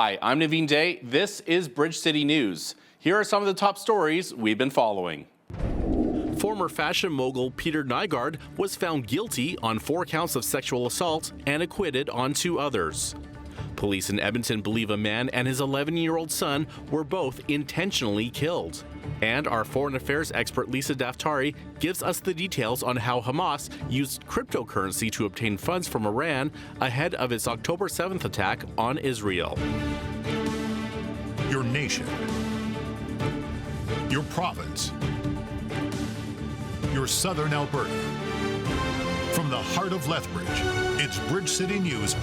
Hi, I'm Naveen Day. This is Bridge City News. Here are some of the top stories we've been following. Former fashion mogul Peter Nygaard was found guilty on 4 counts of sexual assault and acquitted on 2 others. Police in Edmonton believe a man and his 11-year-old son were both intentionally killed. And our foreign affairs expert Lisa Daftari gives us the details on how Hamas used cryptocurrency to obtain funds from Iran ahead of its October 7th attack on Israel. Your nation, your province, your southern Alberta. From the heart of Lethbridge, it's Bridge City News.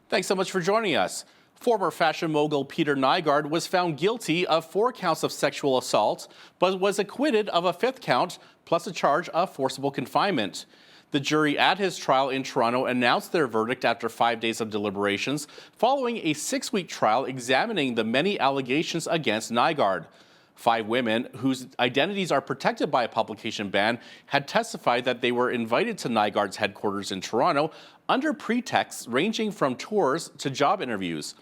Thanks so much for joining us. Former fashion mogul Peter Nygaard was found guilty of 4 counts of sexual assault, but was acquitted of a 5th count, plus a charge of forcible confinement. The jury at his trial in Toronto announced their verdict after 5 days of deliberations, following a 6-week trial examining the many allegations against Nygaard. 5 women, whose identities are protected by a publication ban, had testified that they were invited to Nygaard's headquarters in Toronto under pretexts ranging from tours to job interviews.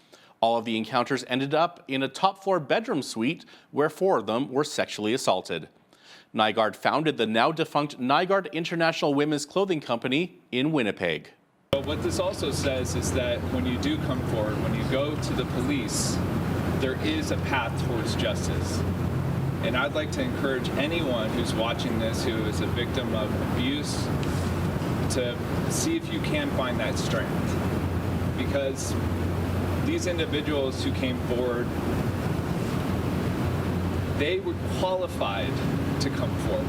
All of the encounters ended up in a top-floor bedroom suite where 4 of them were sexually assaulted. Nygaard founded the now-defunct Nygaard International Women's Clothing Company in Winnipeg. What this also says is that when you do come forward, when you go to the police, there is a path towards justice. And I'd like to encourage anyone who's watching this who is a victim of abuse to see if you can find that strength. Because these individuals who came forward, they were qualified to come forward.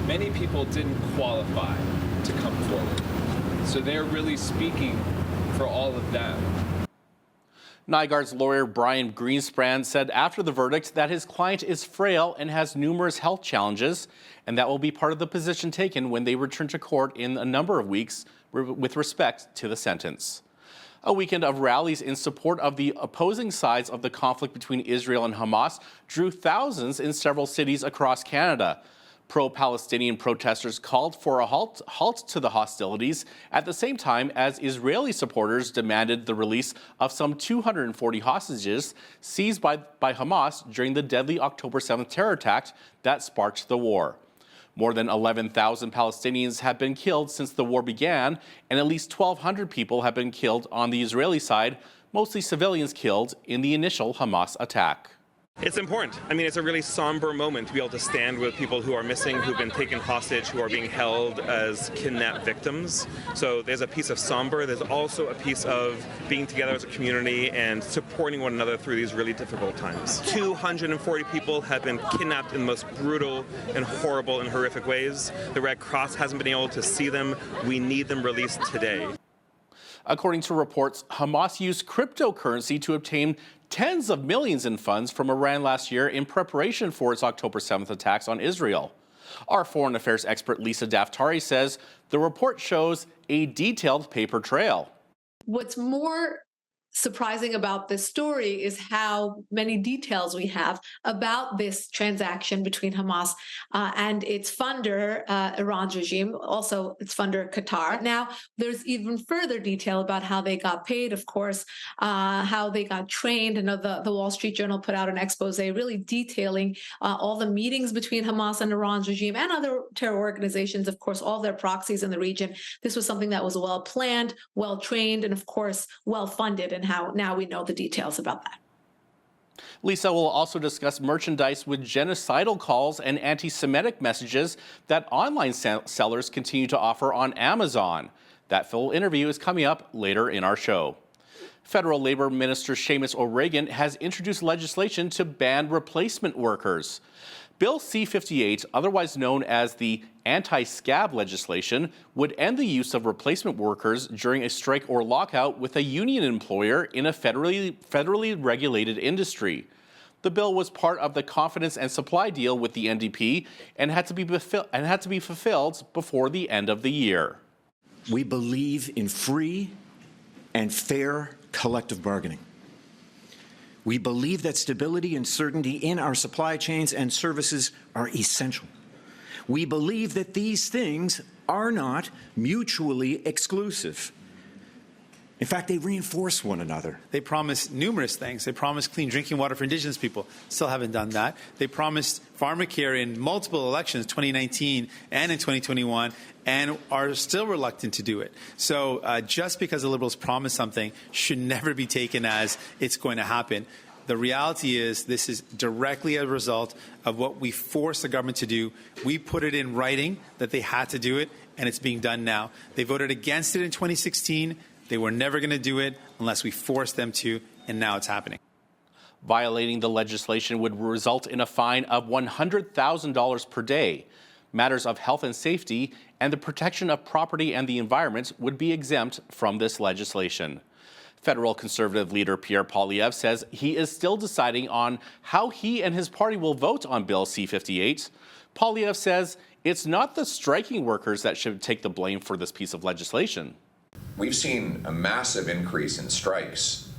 Many people didn't qualify to come forward. So they're really speaking for all of them. Nygaard's lawyer Brian Greenspan said after the verdict that his client is frail and has numerous health challenges, and that will be part of the position taken when they return to court in a number of weeks with respect to the sentence. A weekend of rallies in support of the opposing sides of the conflict between Israel and Hamas drew thousands in several cities across Canada. Pro-Palestinian protesters called for a halt to the hostilities at the same time as Israeli supporters demanded the release of some 240 hostages seized by Hamas during the deadly October 7th terror attack that sparked the war. More than 11,000 Palestinians have been killed since the war began, and at least 1,200 people have been killed on the Israeli side, mostly civilians killed in the initial Hamas attack. It's important. I mean, it's a really somber moment to be able to stand with people who are missing, who've been taken hostage, who are being held as kidnapped victims. So there's a piece of somber. There's also a piece of being together as a community and supporting one another through these really difficult times. 240 people have been kidnapped in the most brutal and horrible and horrific ways. The Red Cross hasn't been able to see them. We need them released today. According to reports, Hamas used cryptocurrency to obtain tens of millions in funds from Iran last year in preparation for its October 7th attacks on Israel. Our foreign affairs expert Lisa Daftari says the report shows a detailed paper trail. What's more surprising about this story is how many details we have about this transaction between Hamas and its funder, Iran's regime, also its funder, Qatar. Now, there's even further detail about how they got paid, of course, how they got trained. I know the Wall Street Journal put out an expose really detailing all the meetings between Hamas and Iran's regime and other terror organizations, of course, all their proxies in the region. This was something that was well planned, well trained, and of course, well funded, and how now we know the details about that. Lisa will also discuss merchandise with genocidal calls and anti-Semitic messages that online sellers continue to offer on Amazon. That full interview is coming up later in our show. Federal Labor Minister Seamus O'Regan has introduced legislation to ban replacement workers. Bill C-58, otherwise known as the anti-scab legislation, would end the use of replacement workers during a strike or lockout with a union employer in a federally regulated industry. The bill was part of the confidence and supply deal with the NDP and had to be fulfilled before the end of the year. We believe in free and fair collective bargaining. We believe that stability and certainty in our supply chains and services are essential. We believe that these things are not mutually exclusive. In fact, they reinforce one another. They promised numerous things. They promised clean drinking water for Indigenous people. Still haven't done that. They promised pharmacare in multiple elections, 2019 and in 2021, and are still reluctant to do it. So just because the Liberals promise something should never be taken as it's going to happen. The reality is this is directly a result of what we forced the government to do. We put it in writing that they had to do it, and it's being done now. They voted against it in 2016. They were never going to do it unless we forced them to, and now it's happening. Violating the legislation would result in a fine of $100,000 per day. Matters of health and safety and the protection of property and the environment would be exempt from this legislation. Federal Conservative leader Pierre Poilievre says he is still deciding on how he and his party will vote on Bill C-58. Poilievre says it's not the striking workers that should take the blame for this piece of legislation. We've seen a massive increase in strikes.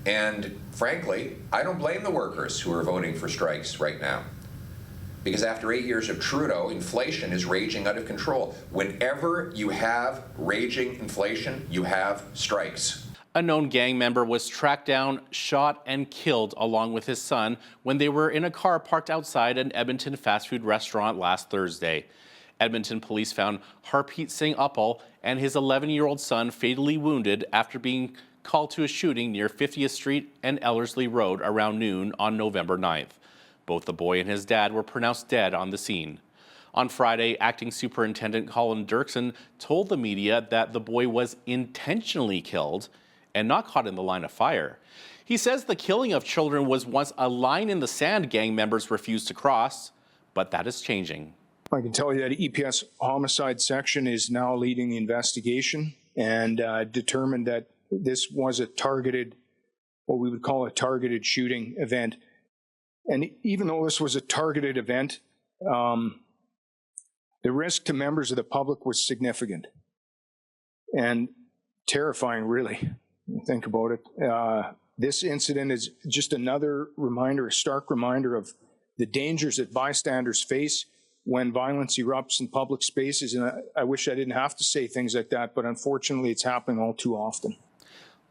And frankly, I don't blame the workers who are voting for strikes right now. Because after 8 years of Trudeau, inflation is raging out of control. Whenever you have raging inflation, you have strikes. A known gang member was tracked down, shot, and killed along with his son when they were in a car parked outside an Edmonton fast food restaurant last Thursday. Edmonton police found Harpreet Singh Uppal and his 11-year-old son fatally wounded after being called to a shooting near 50th Street and Ellerslie Road around noon on November 9th. Both the boy and his dad were pronounced dead on the scene. On Friday, Acting Superintendent Colin Dirksen told the media that the boy was intentionally killed and not caught in the line of fire. He says the killing of children was once a line in the sand gang members refused to cross, but that is changing. I can tell you that EPS homicide section is now leading the investigation and determined that this was a targeted, what we would call a targeted shooting event. And even though this was a targeted event, the risk to members of the public was significant and terrifying, really. Think about it. This incident is just another reminder, a stark reminder of the dangers that bystanders face when violence erupts in public spaces. And I wish I didn't have to say things like that, but unfortunately it's happening all too often.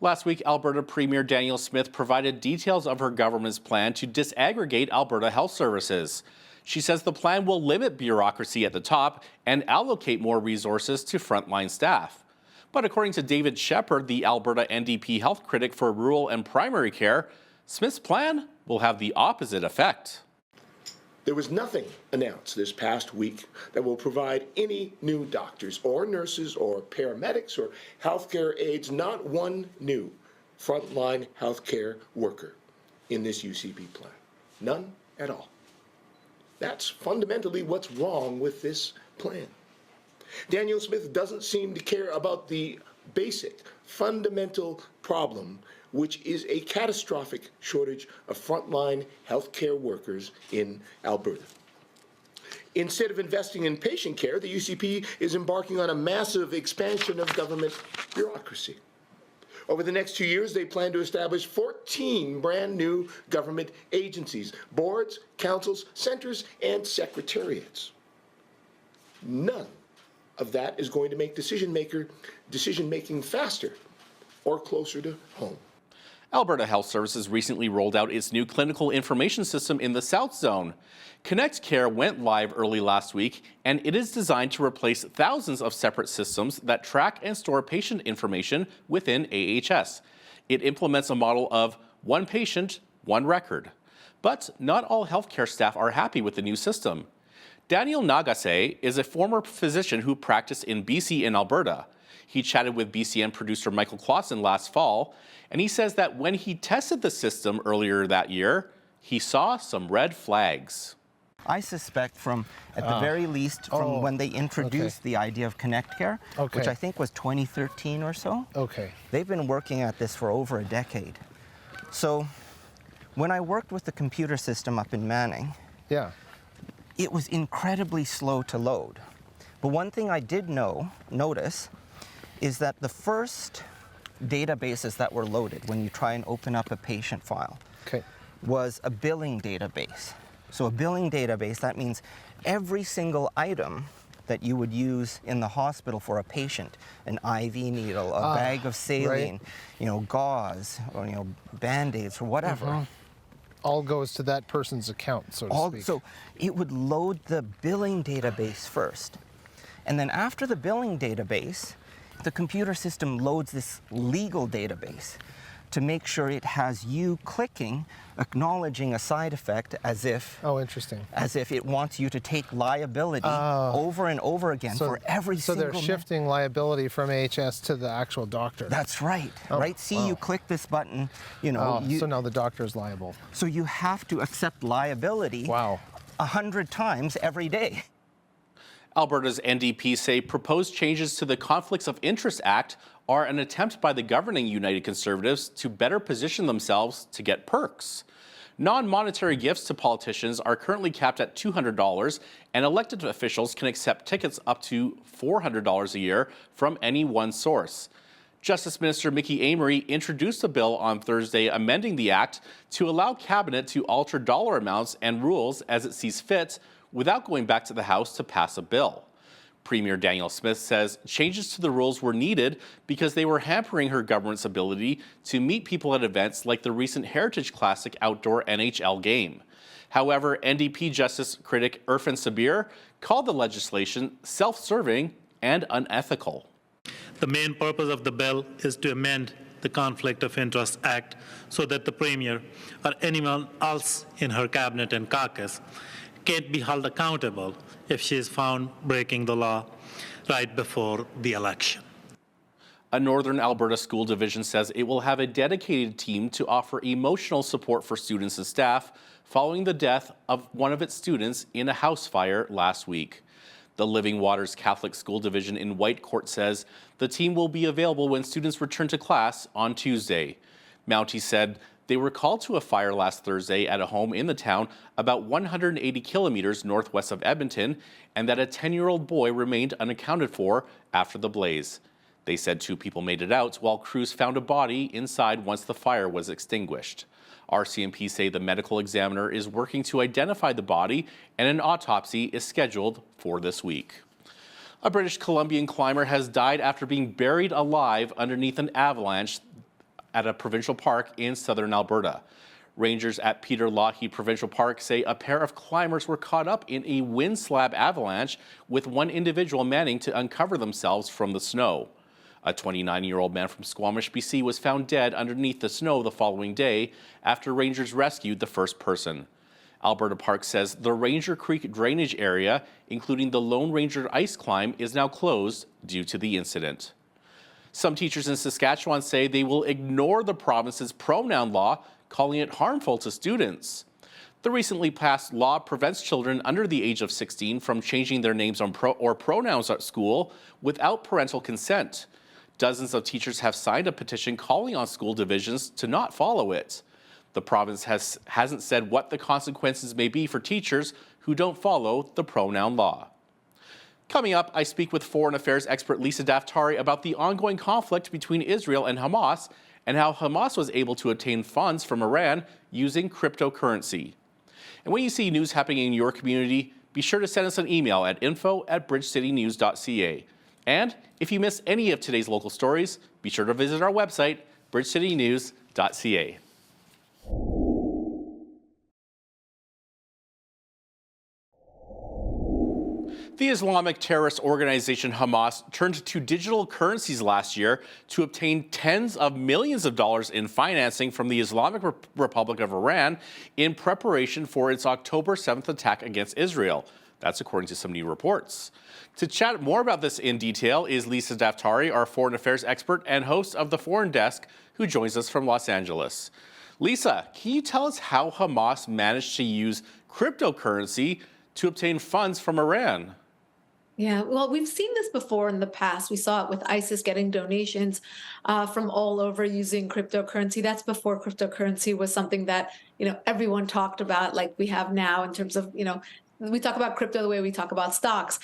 Last week, Alberta Premier Danielle Smith provided details of her government's plan to disaggregate Alberta health services. She says the plan will limit bureaucracy at the top and allocate more resources to frontline staff. But according to David Shepherd, the Alberta NDP health critic for rural and primary care, Smith's plan will have the opposite effect. There was nothing announced this past week that will provide any new doctors or nurses or paramedics or healthcare aides, not one new frontline healthcare worker in this UCP plan. None at all. That's fundamentally what's wrong with this plan. Danielle Smith doesn't seem to care about the basic, fundamental problem, which is a catastrophic shortage of frontline healthcare workers in Alberta. Instead of investing in patient care, the UCP is embarking on a massive expansion of government bureaucracy. Over the next 2 years, they plan to establish 14 brand new government agencies, boards, councils, centers, and secretariats. None of that is going to make decision-making faster or closer to home. Alberta Health Services recently rolled out its new clinical information system in the South Zone. Connect Care went live early last week, and it is designed to replace thousands of separate systems that track and store patient information within AHS. It implements a model of one patient, one record. But not all healthcare staff are happy with the new system. Daniel Nagase is a former physician who practiced in BC and Alberta. He chatted with BCN producer Michael Clausen last fall, and he says that when he tested the system earlier that year, he saw some red flags. I suspect at the very least, from when they introduced the idea of Connect Care, which I think was 2013 or so. They've been working at this for over a decade. So when I worked with the computer system up in Manning, it was incredibly slow to load. But one thing I did notice is that the first databases that were loaded when you try and open up a patient file was a billing database. So a billing database, that means every single item that you would use in the hospital for a patient, an IV needle, a bag of saline, gauze, or Band-Aids or whatever. All goes to that person's account, so to speak. So it would load the billing database first. And then after the billing database, the computer system loads this legal database to make sure it has you clicking, acknowledging a side effect as if as if it wants you to take liability over and over again for every single. So they're shifting liability from AHS to the actual doctor. That's right. Right? See, you click this button, so now the doctor is liable. So you have to accept liability 100 times every day. Alberta's NDP say proposed changes to the Conflicts of Interest Act are an attempt by the governing United Conservatives to better position themselves to get perks. Non-monetary gifts to politicians are currently capped at $200, and elected officials can accept tickets up to $400 a year from any one source. Justice Minister Mickey Amery introduced a bill on Thursday amending the act to allow Cabinet to alter dollar amounts and rules as it sees fit without going back to the House to pass a bill. Premier Danielle Smith says changes to the rules were needed because they were hampering her government's ability to meet people at events like the recent Heritage Classic outdoor NHL game. However, NDP Justice critic Irfan Sabir called the legislation self-serving and unethical. The main purpose of the bill is to amend the Conflict of Interest Act so that the Premier or anyone else in her cabinet and caucus can't be held accountable if she is found breaking the law right before the election. A Northern Alberta school division says it will have a dedicated team to offer emotional support for students and staff following the death of one of its students in a house fire last week. The Living Waters Catholic School Division in Whitecourt says the team will be available when students return to class on Tuesday. Mountie said they were called to a fire last Thursday at a home in the town about 180 kilometers northwest of Edmonton, and that a 10-year-old boy remained unaccounted for after the blaze. They said 2 people made it out while crews found a body inside once the fire was extinguished. RCMP say the medical examiner is working to identify the body, and an autopsy is scheduled for this week. A British Columbian climber has died after being buried alive underneath an avalanche at a provincial park in southern Alberta. Rangers at Peter Lougheed Provincial Park say a pair of climbers were caught up in a wind slab avalanche, with one individual managing to uncover themselves from the snow. A 29-year-old man from Squamish, BC was found dead underneath the snow the following day after rangers rescued the first person. Alberta Park says the Ranger Creek drainage area, including the Lone Ranger ice climb, is now closed due to the incident. Some teachers in Saskatchewan say they will ignore the province's pronoun law, calling it harmful to students. The recently passed law prevents children under the age of 16 from changing their names or pronouns at school without parental consent. Dozens of teachers have signed a petition calling on school divisions to not follow it. The province hasn't said what the consequences may be for teachers who don't follow the pronoun law. Coming up, I speak with foreign affairs expert Lisa Daftari about the ongoing conflict between Israel and Hamas and how Hamas was able to obtain funds from Iran using cryptocurrency. And when you see news happening in your community, be sure to send us an email at info@bridgecitynews.ca. And if you miss any of today's local stories, be sure to visit our website, bridgecitynews.ca. The Islamic terrorist organization Hamas turned to digital currencies last year to obtain tens of millions of dollars in financing from the Islamic Republic of Iran in preparation for its October 7th attack against Israel. That's according to some new reports. To chat more about this in detail is Lisa Daftari, our foreign affairs expert and host of the Foreign Desk, who joins us from Los Angeles. Lisa, can you tell us how Hamas managed to use cryptocurrency to obtain funds from Iran? Yeah, well, we've seen this before in the past. We saw it with ISIS getting donations from all over using cryptocurrency. That's before cryptocurrency was something that, everyone talked about, like we have now in terms of, we talk about crypto the way we talk about stocks.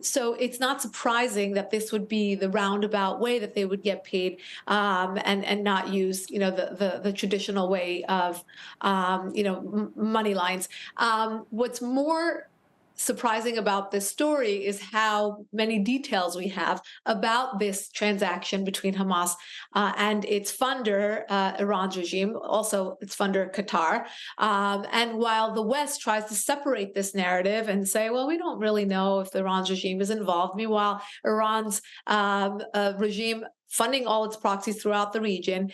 So it's not surprising that this would be the roundabout way that they would get paid and not use, the traditional way of, money lines. What's more surprising about this story is how many details we have about this transaction between Hamas and its funder, Iran's regime, also its funder, Qatar. And while the West tries to separate this narrative and say, well, we don't really know if Iran's regime is involved, meanwhile, Iran's regime funding all its proxies throughout the region,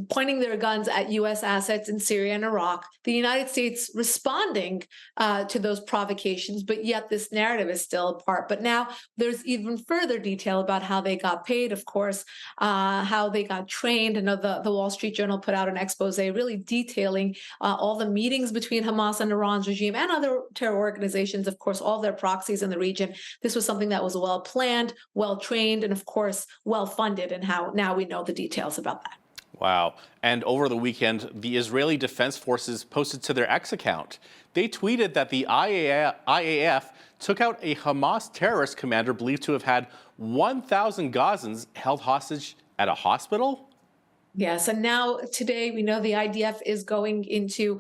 pointing their guns at U.S. assets in Syria and Iraq, the United States responding to those provocations, but yet this narrative is still apart. But now there's even further detail about how they got paid, of course, how they got trained. I know the Wall Street Journal put out an expose really detailing all the meetings between Hamas and Iran's regime and other terror organizations, of course, all their proxies in the region. This was something that was well planned, well trained, and of course, well funded, and how now we know the details about that. Wow. And over the weekend, the Israeli Defense Forces posted to their X account. They tweeted that the IAF took out a Hamas terrorist commander believed to have had 1,000 Gazans held hostage at a hospital. Yes, and now today we know the IDF is going into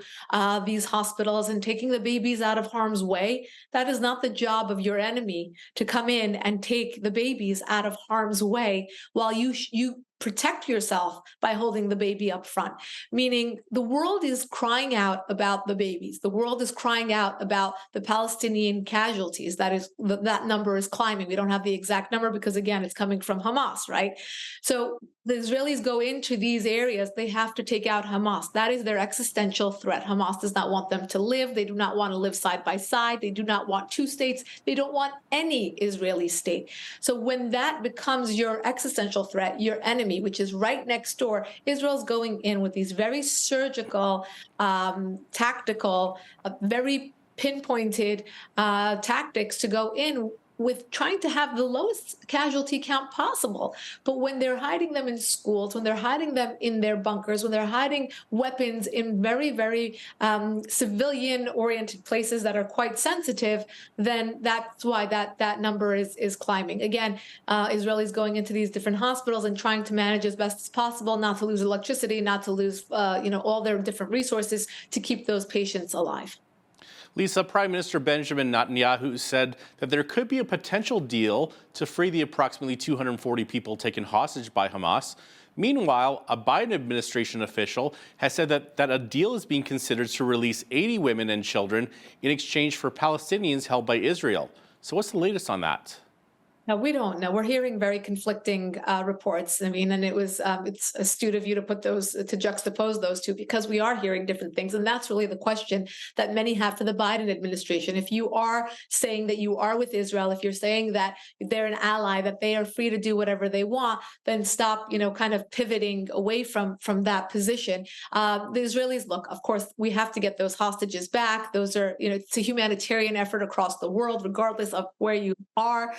these hospitals and taking the babies out of harm's way. That is not the job of your enemy, to come in and take the babies out of harm's way while you protect yourself by holding the baby up front. Meaning the world is crying out about the babies. The world is crying out about the Palestinian casualties. That number is climbing. We don't have the exact number because, again, it's coming from Hamas, right? So the Israelis go into these areas, they have to take out Hamas. That is their existential threat. Hamas does not want them to live. They do not want to live side by side. They do not want two states. They don't want any Israeli state. So when that becomes your existential threat, your enemy, which is right next door, Israel's going in with these very surgical, tactical, very pinpointed tactics to go in with trying to have the lowest casualty count possible. But when they're hiding them in schools, when they're hiding them in their bunkers, when they're hiding weapons in very, very civilian-oriented places that are quite sensitive, then that's why that number is climbing. Again, Israelis going into these different hospitals and trying to manage as best as possible, not to lose electricity, not to lose all their different resources to keep those patients alive. Lisa, Prime Minister Benjamin Netanyahu said that there could be a potential deal to free the approximately 240 people taken hostage by Hamas. Meanwhile, a Biden administration official has said that a deal is being considered to release 80 women and children in exchange for Palestinians held by Israel. So what's the latest on that? Now, we don't know. We're hearing very conflicting reports. I mean, and it's astute of you to put those, to juxtapose those two, because we are hearing different things. And that's really the question that many have for the Biden administration. If you are saying that you are with Israel, if you're saying that they're an ally, that they are free to do whatever they want, then stop, kind of pivoting away from that position. The Israelis, look, of course, we have to get those hostages back. Those are, it's a humanitarian effort across the world, regardless of where you are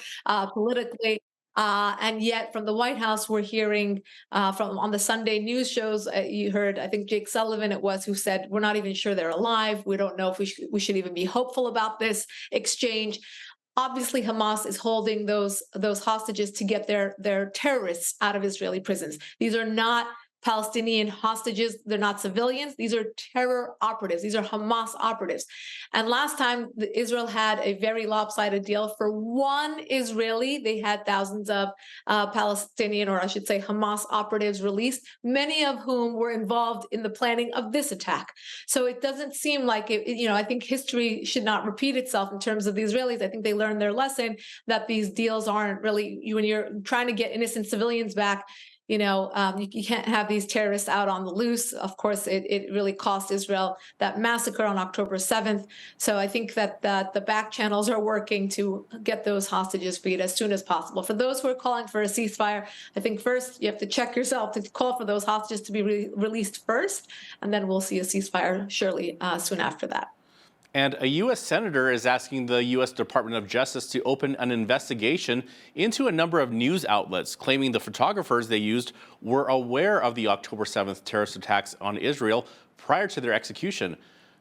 politically. And yet from the White House, we're hearing from on the Sunday news shows, you heard, I think Jake Sullivan it was, who said, we're not even sure they're alive. We don't know if we should even be hopeful about this exchange. Obviously, Hamas is holding those hostages to get their terrorists out of Israeli prisons. These are not Palestinian hostages. They're not civilians. These are terror operatives. These are Hamas operatives. And last time Israel had a very lopsided deal for one Israeli. They had thousands of Palestinian, or I should say Hamas operatives released, many of whom were involved in the planning of this attack. So it doesn't seem like it, I think history should not repeat itself in terms of the Israelis. I think they learned their lesson that these deals aren't really, when you're trying to get innocent civilians back, you can't have these terrorists out on the loose. Of course, it really cost Israel that massacre on October 7th. So I think that the back channels are working to get those hostages freed as soon as possible. For those who are calling for a ceasefire, I think first you have to check yourself to call for those hostages to be released first, and then we'll see a ceasefire surely soon after that. And a U.S. senator is asking the U.S. Department of Justice to open an investigation into a number of news outlets, claiming the photographers they used were aware of the October 7th terrorist attacks on Israel prior to their execution.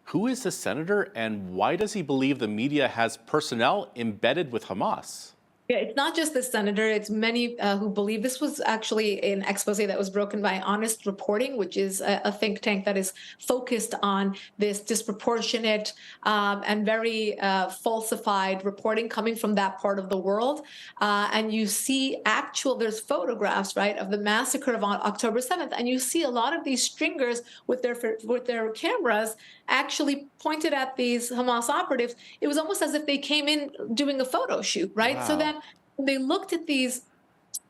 Who is the senator, and why does he believe the media has personnel embedded with Hamas? Yeah, it's not just the senator. It's many who believe this was actually an expose that was broken by Honest Reporting, which is a think tank that is focused on this disproportionate and very falsified reporting coming from that part of the world. And you see there's photographs, right, of the massacre of October 7th, and you see a lot of these stringers with their cameras actually pointed at these Hamas operatives. It was almost as if they came in doing a photo shoot, right? Wow. So then they looked at these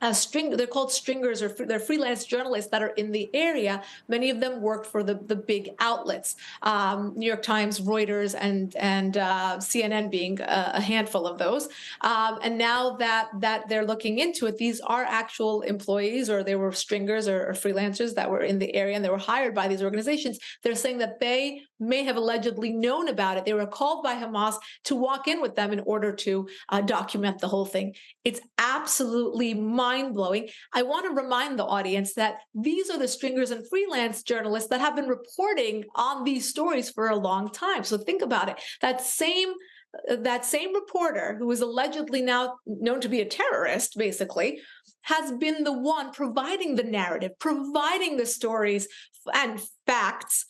they're called stringers, or they're freelance journalists that are in the area. Many of them work for the big outlets, New York Times, Reuters, and CNN being a handful of those. And now that they're looking into it, these are actual employees, or they were stringers or freelancers that were in the area and they were hired by these organizations. They're saying that they may have allegedly known about it. They were called by Hamas to walk in with them in order to document the whole thing. It's absolutely mind-blowing. I want to remind the audience that these are the stringers and freelance journalists that have been reporting on these stories for a long time. So think about it. That same reporter, who is allegedly now known to be a terrorist, basically, has been the one providing the narrative, providing the stories and facts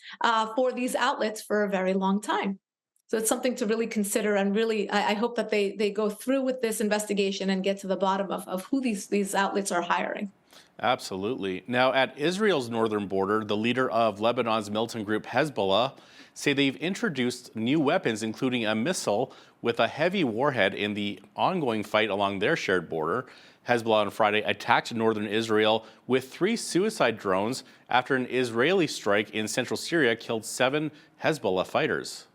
for these outlets for a very long time. So it's something to really consider, and really, I hope that they go through with this investigation and get to the bottom of who these outlets are hiring. Absolutely. Now, at Israel's northern border, the leader of Lebanon's militant group Hezbollah say they've introduced new weapons, including a missile with a heavy warhead in the ongoing fight along their shared border. Hezbollah on Friday attacked northern Israel with 3 suicide drones after an Israeli strike in central Syria killed 7 Hezbollah fighters.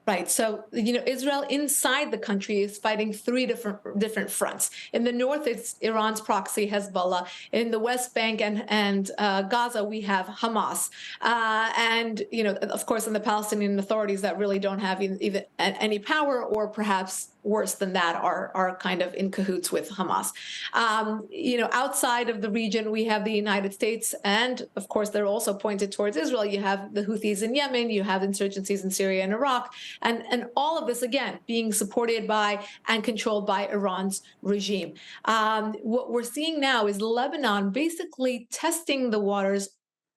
Right. So, Israel inside the country is fighting 3 different fronts. In the north, it's Iran's proxy, Hezbollah. In the West Bank and Gaza, we have Hamas. And, of course, in the Palestinian authorities that really don't have even any power, or perhaps worse than that, are kind of in cahoots with Hamas. Outside of the region, we have the United States, and of course, they're also pointed towards Israel. You have the Houthis in Yemen, you have insurgencies in Syria and Iraq, and all of this, again, being supported by and controlled by Iran's regime. What we're seeing now is Lebanon basically testing the waters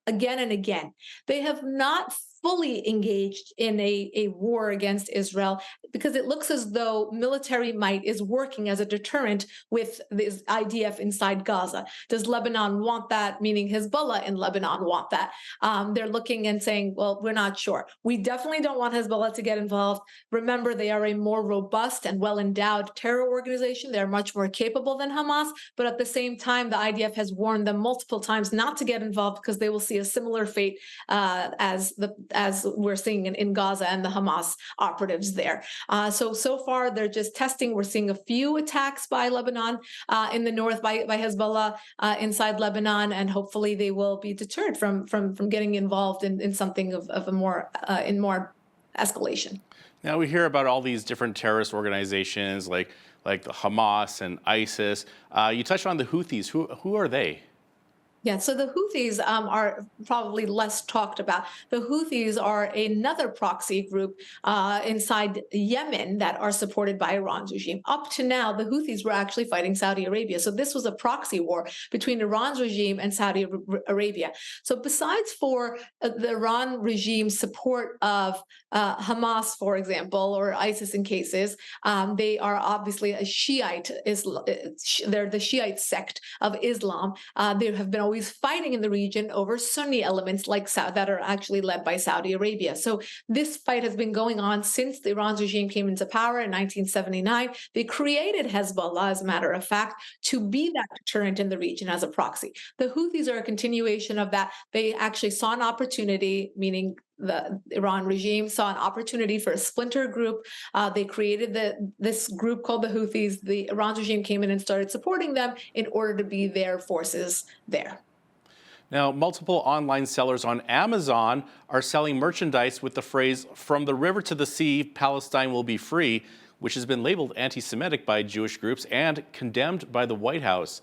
again and again. They have not fully engaged in a war against Israel, because it looks as though military might is working as a deterrent with this IDF inside Gaza. Does Lebanon want that? Meaning Hezbollah in Lebanon want that? They're looking and saying, well, we're not sure. We definitely don't want Hezbollah to get involved. Remember, they are a more robust and well-endowed terror organization. They're much more capable than Hamas, but at the same time, the IDF has warned them multiple times not to get involved, because they will see a similar fate as we're seeing in Gaza and the Hamas operatives there. So far, they're just testing. We're seeing a few attacks by Lebanon in the north by Hezbollah inside Lebanon, and hopefully they will be deterred from getting involved in something of a more escalation. Now, we hear about all these different terrorist organizations like the Hamas and ISIS. You touched on the Houthis. Who are they? Yeah, so the Houthis are probably less talked about. The Houthis are another proxy group inside Yemen that are supported by Iran's regime. Up to now, the Houthis were actually fighting Saudi Arabia. So this was a proxy war between Iran's regime and Saudi Arabia. So besides for the Iran regime's support of Hamas, for example, or ISIS in cases, they are obviously a Shiite. They're the Shiite sect of Islam. There have been always fighting in the region over Sunni elements that are actually led by Saudi Arabia. So this fight has been going on since the Iran's regime came into power in 1979. They created Hezbollah, as a matter of fact, to be that deterrent in the region as a proxy. The Houthis are a continuation of that. They actually saw an opportunity, meaning the Iran regime saw an opportunity for a splinter group. They created this group called the Houthis. The Iran regime came in and started supporting them in order to be their forces there. Now, multiple online sellers on Amazon are selling merchandise with the phrase, "From the river to the sea, Palestine will be free," which has been labeled anti-Semitic by Jewish groups and condemned by the White House.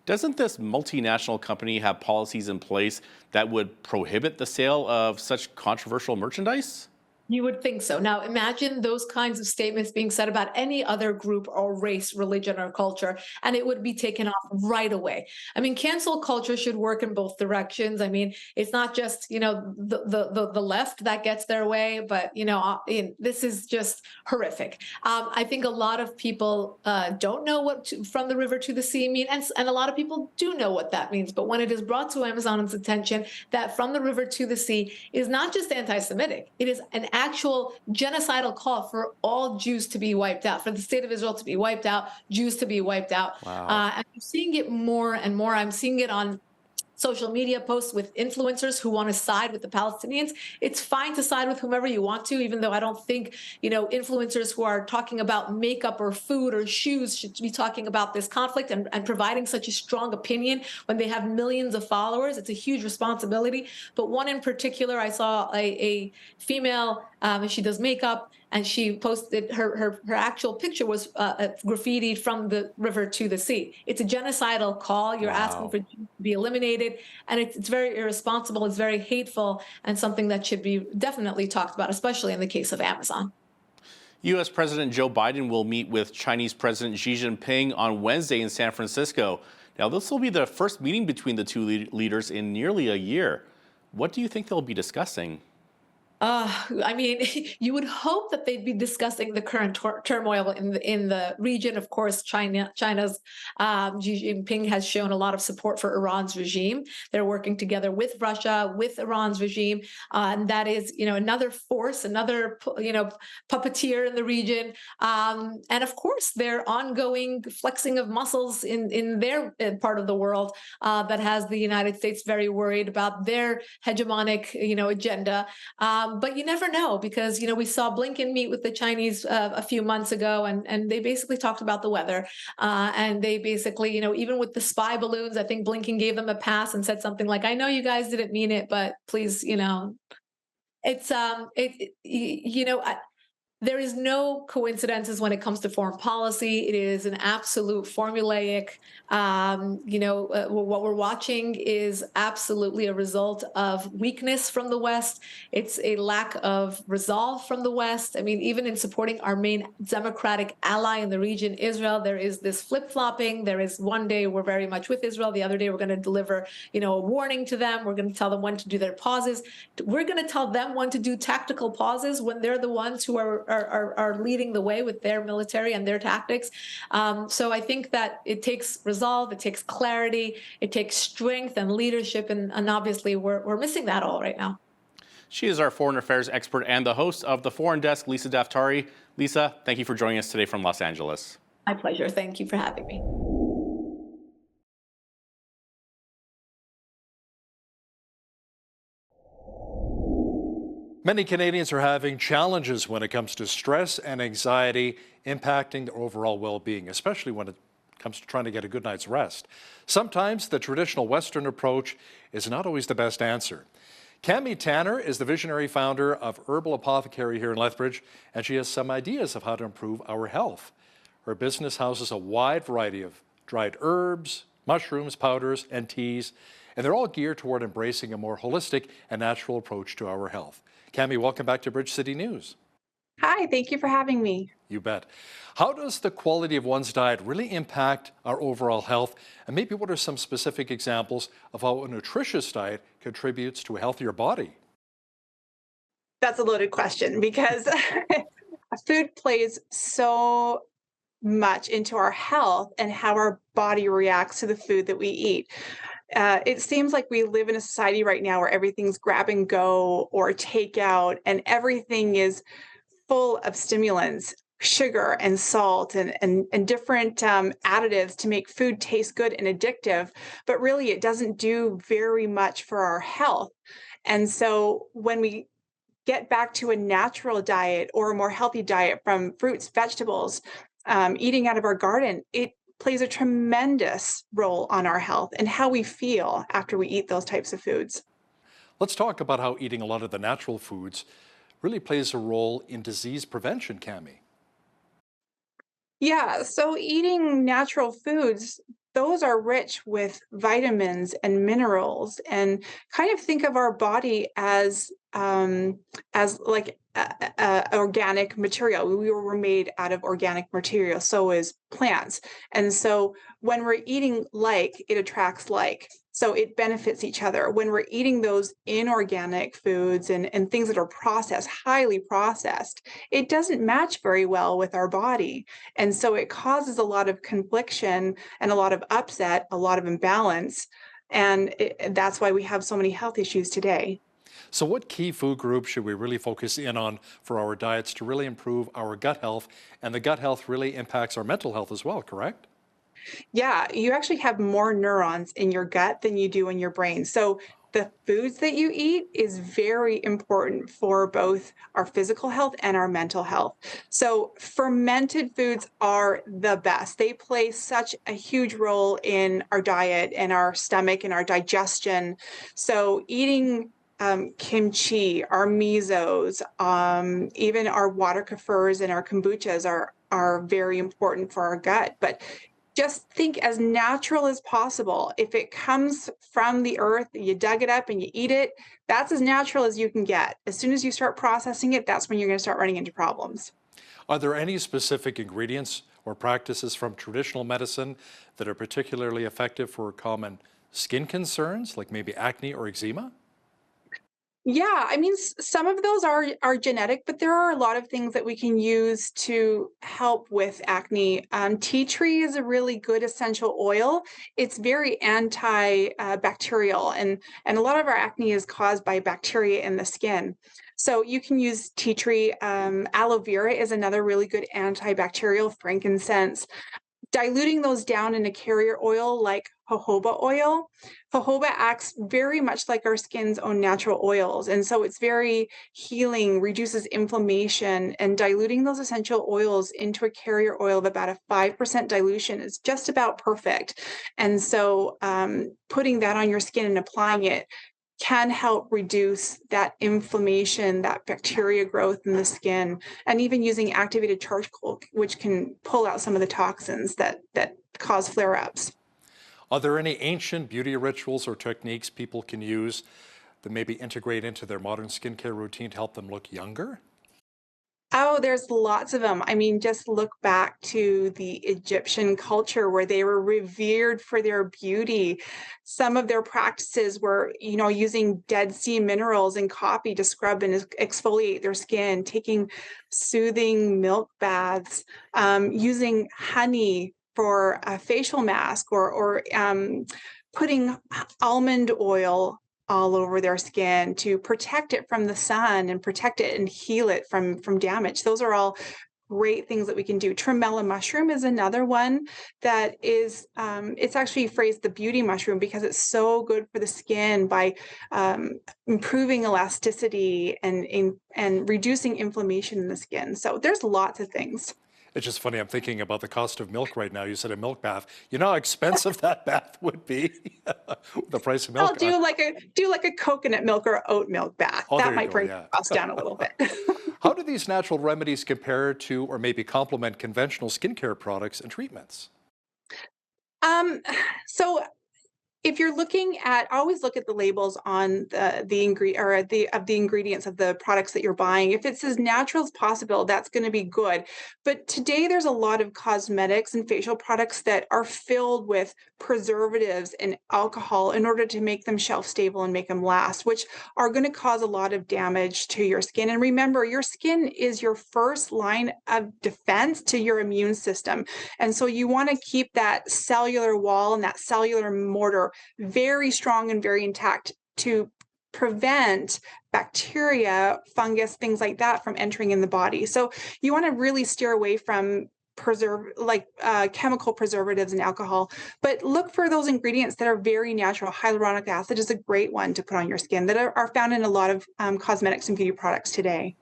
Doesn't this multinational company have policies in place that would prohibit the sale of such controversial merchandise? You would think so. Now, imagine those kinds of statements being said about any other group or race, religion, or culture, and it would be taken off right away. I mean, cancel culture should work in both directions. I mean, it's not just, the left that gets their way, but, this is just horrific. I think a lot of people don't know what from the river to the sea mean, and a lot of people do know what that means. But when it is brought to Amazon's attention that from the river to the sea is not just anti-Semitic, it is an actual genocidal call for all Jews to be wiped out, for the state of Israel to be wiped out, Jews to be wiped out. Wow. And I'm seeing it more and more. I'm seeing it on social media posts with influencers who want to side with the Palestinians. It's fine to side with whomever you want to, even though I don't think, influencers who are talking about makeup or food or shoes should be talking about this conflict and providing such a strong opinion when they have millions of followers. It's a huge responsibility. But one in particular, I saw a female, and she does makeup, and she posted her actual picture was graffitied from the river to the sea. It's a genocidal call. You're asking for Jews to be eliminated, and it's very irresponsible. It's very hateful, and something that should be definitely talked about, especially in the case of Amazon. U.S. President Joe Biden will meet with Chinese President Xi Jinping on Wednesday in San Francisco. Now, this will be the first meeting between the two leaders in nearly a year. What do you think they'll be discussing? I mean, you would hope that they'd be discussing the current turmoil in the region. Of course, China's Xi Jinping has shown a lot of support for Iran's regime. They're working together with Russia, with Iran's regime, and that is, another force, another, puppeteer in the region. And of course, their ongoing flexing of muscles in their part of the world that has the United States very worried about their hegemonic, agenda. But you never know, because, we saw Blinken meet with the Chinese a few months ago, and they basically talked about the weather. And they basically, even with the spy balloons, I think Blinken gave them a pass and said something like, I know you guys didn't mean it, but please, it's, there is no coincidences when it comes to foreign policy. It is an absolute formulaic. What we're watching is absolutely a result of weakness from the West. It's a lack of resolve from the West. I mean, even in supporting our main democratic ally in the region, Israel, there is this flip-flopping. There is one day we're very much with Israel. The other day we're going to deliver, a warning to them. We're going to tell them when to do their pauses. We're going to tell them when to do tactical pauses when they're the ones who are leading the way with their military and their tactics. So I think that it takes resolve, it takes clarity, it takes strength and leadership, and obviously we're missing that all right now. She is our foreign affairs expert and the host of the Foreign Desk, Lisa Daftari. Lisa, thank you for joining us today from Los Angeles. My pleasure. Thank you for having me. Many Canadians are having challenges when it comes to stress and anxiety impacting their overall well-being, especially when it comes to trying to get a good night's rest. Sometimes the traditional Western approach is not always the best answer. Cami Tanner is the visionary founder of Herbal Apothecary here in Lethbridge, and she has some ideas of how to improve our health. Her business houses a wide variety of dried herbs, mushrooms, powders, and teas, and they're all geared toward embracing a more holistic and natural approach to our health. Cami, welcome back to Bridge City News. Hi, thank you for having me. You bet. How does the quality of one's diet really impact our overall health? And maybe what are some specific examples of how a nutritious diet contributes to a healthier body? That's a loaded question because food plays so much into our health and how our body reacts to the food that we eat. It seems like we live in a society right now where everything's grab and go or takeout, and everything is full of stimulants, sugar and salt and different additives to make food taste good and addictive. But really, it doesn't do very much for our health. And so when we get back to a natural diet or a more healthy diet from fruits, vegetables, eating out of our garden, it plays a tremendous role on our health and how we feel after we eat those types of foods. Let's talk about how eating a lot of the natural foods really plays a role in disease prevention, Cami. Yeah, so eating natural foods those are rich with vitamins and minerals, and kind of think of our body as like organic material. We were made out of organic material, so is plants. And so when we're eating like, it attracts like. So it benefits each other. When we're eating those inorganic foods and things that are processed, highly processed, it doesn't match very well with our body. And so it causes a lot of confliction and a lot of upset, a lot of imbalance. And that's why we have so many health issues today. So what key food groups should we really focus in on for our diets to really improve our gut health? And the gut health really impacts our mental health as well, correct? Yeah, you actually have more neurons in your gut than you do in your brain. So the foods that you eat is very important for both our physical health and our mental health. So fermented foods are the best. They play such a huge role in our diet and our stomach and our digestion. So eating kimchi, our misos, even our water keffirs and our kombuchas are very important for our gut. But just think as natural as possible. If it comes from the earth, you dug it up and you eat it, that's as natural as you can get. As soon as you start processing it, that's when you're going to start running into problems. Are there any specific ingredients or practices from traditional medicine that are particularly effective for common skin concerns, like maybe acne or eczema? Yeah, I mean, some of those are genetic, but there are a lot of things that we can use to help with acne. Tea tree is a really good essential oil. It's very antibacterial, and a lot of our acne is caused by bacteria in the skin. So you can use tea tree. Aloe vera is another really good antibacterial. Frankincense. Diluting those down in a carrier oil like jojoba oil. Jojoba acts very much like our skin's own natural oils. And so it's very healing, reduces inflammation, and diluting those essential oils into a carrier oil of about a 5% dilution is just about perfect. And so putting that on your skin and applying it can help reduce that inflammation, that bacteria growth in the skin, and even using activated charcoal, which can pull out some of the toxins that cause flare-ups. Are there any ancient beauty rituals or techniques people can use that maybe integrate into their modern skincare routine to help them look younger? Oh, there's lots of them. I mean, just look back to the Egyptian culture where they were revered for their beauty. Some of their practices were, using Dead Sea minerals and coffee to scrub and exfoliate their skin, taking soothing milk baths, using honey for a facial mask, or putting almond oil all over their skin to protect it from the sun and protect it and heal it from damage. Those are all great things that we can do. Tremella mushroom is another one that is, it's actually phrased the beauty mushroom because it's so good for the skin by improving elasticity and reducing inflammation in the skin. So there's lots of things. It's just funny, I'm thinking about the cost of milk right now. You said a milk bath. You know how expensive that bath would be? The price of milk. I'll do like a coconut milk or oat milk bath. Oh, that might bring the cost down a little bit. How do these natural remedies compare to or maybe complement conventional skincare products and treatments? So if you're looking at, always look at the labels on the ingredients of the products that you're buying. If it's as natural as possible, that's going to be good. But today there's a lot of cosmetics and facial products that are filled with preservatives and alcohol in order to make them shelf stable and make them last, which are going to cause a lot of damage to your skin. And remember, your skin is your first line of defense to your immune system. And so you want to keep that cellular wall and that cellular mortar very strong and very intact to prevent bacteria, fungus, things like that from entering in the body. So you want to really steer away from chemical preservatives and alcohol, but look for those ingredients that are very natural. Hyaluronic acid is a great one to put on your skin that are found in a lot of cosmetics and beauty products today.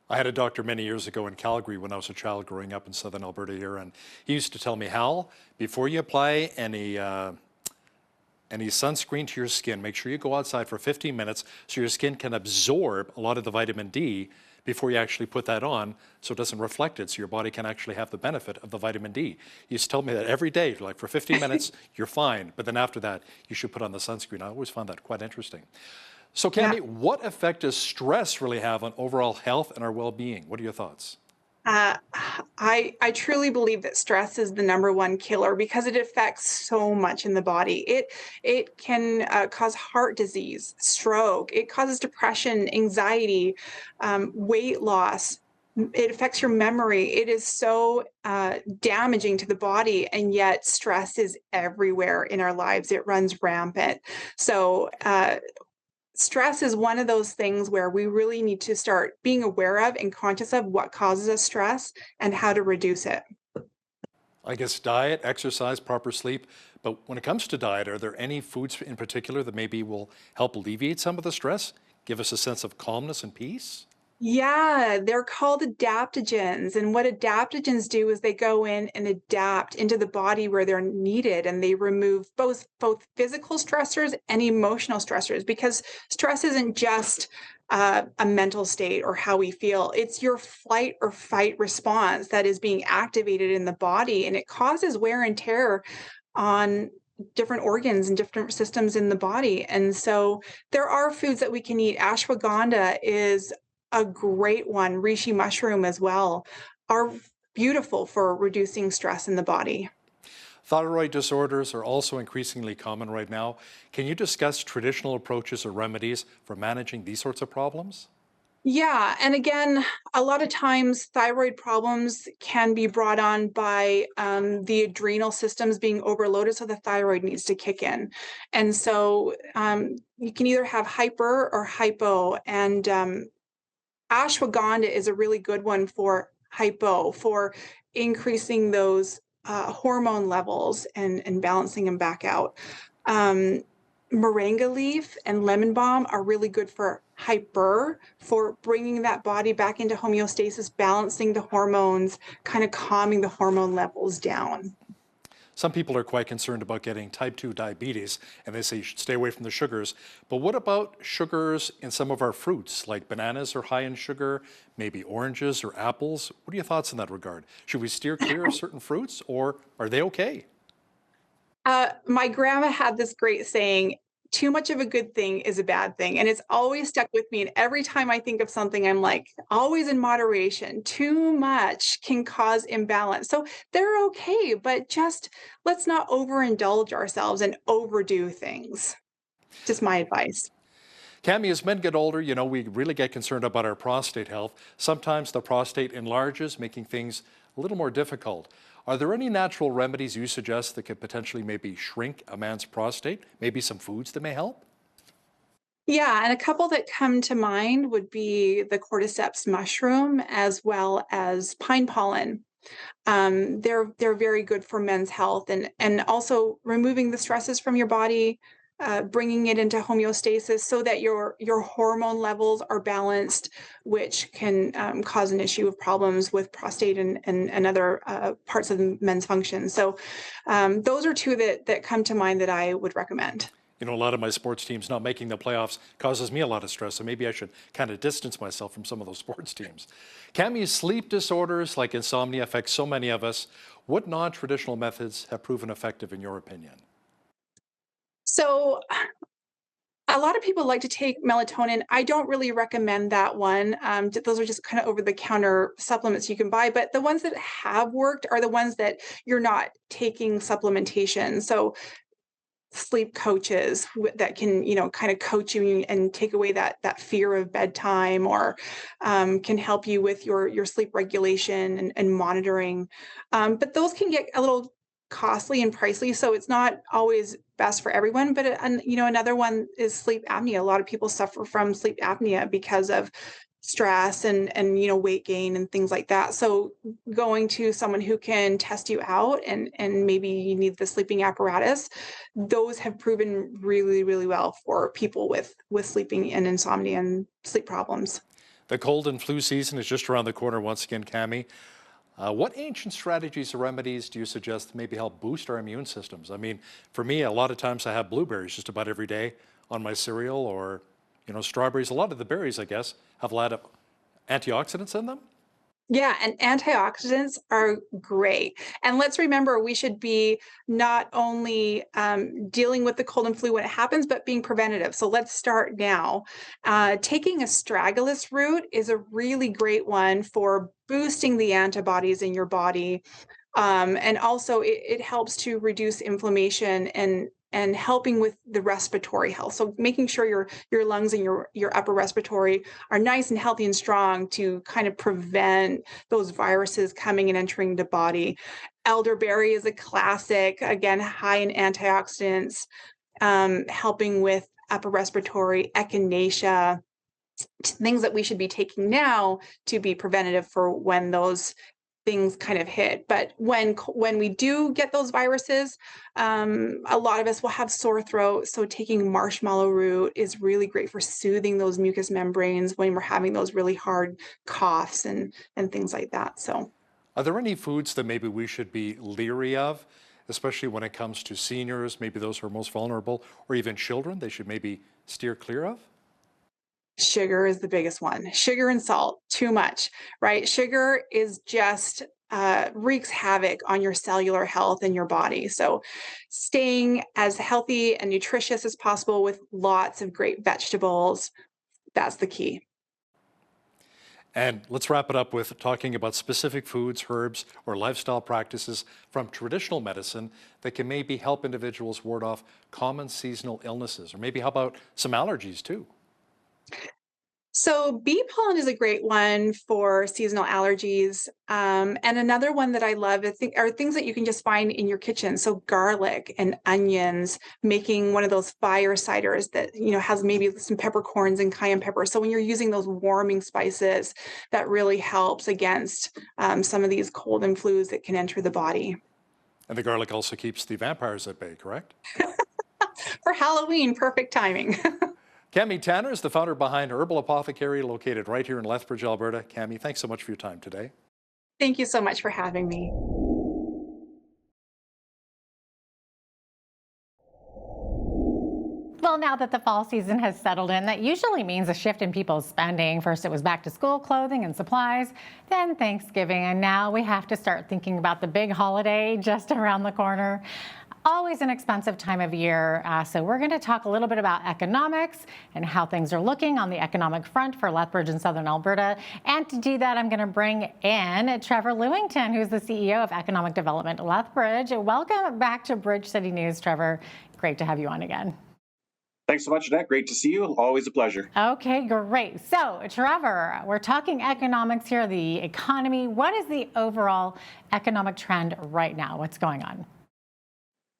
I had a doctor many years ago in Calgary when I was a child growing up in southern Alberta here, and he used to tell me, Hal, before you apply any any sunscreen to your skin. Make sure you go outside for 15 minutes so your skin can absorb a lot of the vitamin D before you actually put that on, so it doesn't reflect it, so your body can actually have the benefit of the vitamin D. You used to tell me that every day, like for 15 minutes, you're fine, but then after that, you should put on the sunscreen. I always found that quite interesting. So Cami, what effect does stress really have on overall health and our well-being? What are your thoughts? I truly believe that stress is the #1 killer because it affects so much in the body. It can cause heart disease, stroke. It causes depression, anxiety, weight loss. It affects your memory. It is so damaging to the body, and yet stress is everywhere in our lives. It runs rampant. So stress is one of those things where we really need to start being aware of and conscious of what causes us stress and how to reduce it. I guess diet, exercise, proper sleep. But when it comes to diet, are there any foods in particular that maybe will help alleviate some of the stress, give us a sense of calmness and peace? Yeah, they're called adaptogens. And what adaptogens do is they go in and adapt into the body where they're needed, and they remove both physical stressors and emotional stressors, because stress isn't just a mental state or how we feel. It's your flight or fight response that is being activated in the body, and it causes wear and tear on different organs and different systems in the body. And so there are foods that we can eat. Ashwagandha is a great one. Reishi mushroom as well are beautiful for reducing stress in the body. Thyroid disorders are also increasingly common right now. Can you discuss traditional approaches or remedies for managing these sorts of problems? Yeah, and again, a lot of times thyroid problems can be brought on by the adrenal systems being overloaded, so the thyroid needs to kick in. And so you can either have hyper or hypo, and ashwagandha is a really good one for hypo, for increasing those hormone levels and balancing them back out. Moringa leaf and lemon balm are really good for hyper, for bringing that body back into homeostasis, balancing the hormones, kind of calming the hormone levels down. Some people are quite concerned about getting type 2 diabetes, and they say you should stay away from the sugars. But what about sugars in some of our fruits, like bananas are high in sugar, maybe oranges or apples? What are your thoughts in that regard? Should we steer clear of certain fruits, or are they okay? My grandma had this great saying, too much of a good thing is a bad thing. And it's always stuck with me. And every time I think of something, I'm like, always in moderation. Too much can cause imbalance. So they're okay, but just let's not overindulge ourselves and overdo things. Just my advice. Cami, as men get older, you know, we really get concerned about our prostate health. Sometimes the prostate enlarges, making things a little more difficult. Are there any natural remedies you suggest that could potentially maybe shrink a man's prostate? Maybe some foods that may help? Yeah, and a couple that come to mind would be the cordyceps mushroom as well as pine pollen. They're very good for men's health, and also removing the stresses from your body, bringing it into homeostasis so that your hormone levels are balanced, which can cause an issue of problems with prostate and other parts of men's function. So those are two that come to mind that I would recommend. You know, a lot of my sports teams not making the playoffs causes me a lot of stress, so maybe I should kind of distance myself from some of those sports teams. Cami, sleep disorders like insomnia affect so many of us. What non-traditional methods have proven effective in your opinion? So a lot of people like to take melatonin. I don't really recommend that one. Those are just kind of over-the-counter supplements you can buy. But the ones that have worked are the ones that you're not taking supplementation. So sleep coaches that can, kind of coach you and take away that fear of bedtime, or can help you with your sleep regulation and monitoring. But those can get a little costly and pricey, so it's not always best for everyone. But another one is sleep apnea. A lot of people suffer from sleep apnea because of stress and weight gain and things like that. So going to someone who can test you out, and maybe you need the sleeping apparatus, those have proven really, really well for people with sleeping and insomnia and sleep problems. The cold and flu season is just around the corner once again, Cami. What ancient strategies or remedies do you suggest to maybe help boost our immune systems? I mean, for me, a lot of times I have blueberries just about every day on my cereal, or, strawberries. A lot of the berries, I guess, have a lot of antioxidants in them. Yeah, and antioxidants are great. And let's remember, we should be not only dealing with the cold and flu when it happens, but being preventative. So let's start now. Taking astragalus root is a really great one for boosting the antibodies in your body. And also it helps to reduce inflammation and helping with the respiratory health. So making sure your lungs and your upper respiratory are nice and healthy and strong to kind of prevent those viruses coming and entering the body. Elderberry is a classic, again, high in antioxidants, helping with upper respiratory, echinacea, things that we should be taking now to be preventative for when those things kind of hit. But when we do get those viruses, a lot of us will have sore throat. So taking marshmallow root is really great for soothing those mucous membranes when we're having those really hard coughs and things like that. So, are there any foods that maybe we should be leery of, especially when it comes to seniors, maybe those who are most vulnerable, or even children they should maybe steer clear of? Sugar is the biggest one. Sugar and salt, too much, right? Sugar is just wreaks havoc on your cellular health and your body. So staying as healthy and nutritious as possible with lots of great vegetables, that's the key. And let's wrap it up with talking about specific foods, herbs, or lifestyle practices from traditional medicine that can maybe help individuals ward off common seasonal illnesses, or maybe how about some allergies too? So bee pollen is a great one for seasonal allergies. And another one that I love are things that you can just find in your kitchen. So garlic and onions, making one of those fire ciders that, has maybe some peppercorns and cayenne pepper. So when you're using those warming spices, that really helps against some of these cold and flus that can enter the body. And the garlic also keeps the vampires at bay, correct? For Halloween, perfect timing. Cami Tanner is the founder behind Herbal Apothecary, located right here in Lethbridge, Alberta. Cami, thanks so much for your time today. Thank you so much for having me. Well, now that the fall season has settled in, that usually means a shift in people's spending. First, it was back to school clothing and supplies, then Thanksgiving, and now we have to start thinking about the big holiday just around the corner. Always an expensive time of year, so we're going to talk a little bit about economics and how things are looking on the economic front for Lethbridge and Southern Alberta. And to do that, I'm going to bring in Trevor Lewington, who's the CEO of Economic Development Lethbridge. Welcome back to Bridge City News, Trevor. Great to have you on again. Thanks so much, Annette. Great to see you. Always a pleasure. Okay, great. So, Trevor, we're talking economics here, the economy. What is the overall economic trend right now? What's going on?